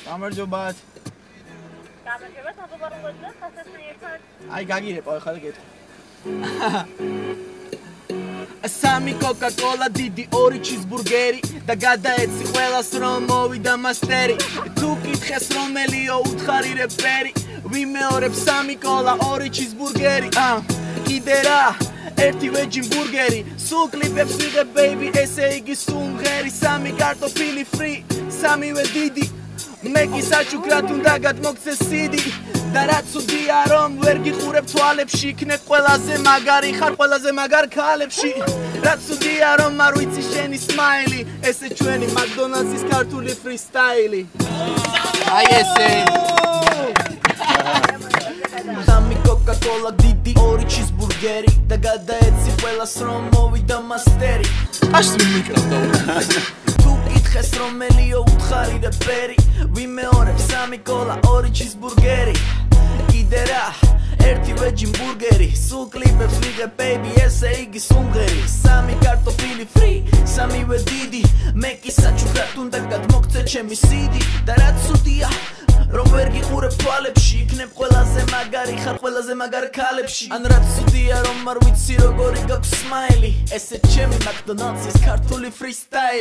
გამარჯობათ. გამარჯობა, საბოლოოდ ხასასთან ერთად. აი გაგირებო ახლა და გეტყვი. სამი კოკა-კოლა, დიდი ორი ჩიზბურგერი და გადაეცი ყველას რომ მოვიდა მასტერი. თუ კითხეს რომელიო უთხარი რეპერი, ვიმეორებ სამი კოლა, ორი ჩიზბურგერი. კიდე რა? ერთი ვეჯი ბურგერი, სულ კლიპებს ვიღებ ბეიბი, ესე იგი სულ მღერი. სამი კარტოფილი ფრი, სამივე დიდი, მეკი საჩუქრად უნდა გადმოგცეს სიდი. და რაც უდია რომ ვერ გიხურებ თვალებში, იქნებ ყველაზე მაგარი ხარ ყველაზე მაგარ ქალებში. რაც უდია რომ არ ვიცი შენი სმაილი, ესე ჩვენი მაკდონალდსის ქართული ფრისტაილი. აი ესე სამი კოკა-კოლა, დიდი ორი ჩიზბურგერი და გადაეცი ყველას რომ მოვიდა მასტერი. აშლი მიკრავდა თუ კითხეს რომელიო უთხარი რეპერი, ვიმეორებ სამი კოლა, ორი ჩიზბურგერი. კიდე რა? ერთი ვეჯი ბურგერი, სულ კლიპებს ვიღებ ბეიბი, ესე იგი სულ მღერი. სამი კარტოფილი ფრი, სამივე დიდი, მეკი საჩუქრად უნდა გადმოგცე ჩემი სიდი. და რაც უდია რომ ვერ გიხურებ თვალებში, იქნებ ყველაზე მაგარი ხარ ყველაზე მაგარ ქალებში. ან რაც უდია რომ არ ვიცი როგორი გაქვს სმაილი, ესე ჩემი მაკდონალდსის ქართული ფრისტაილი.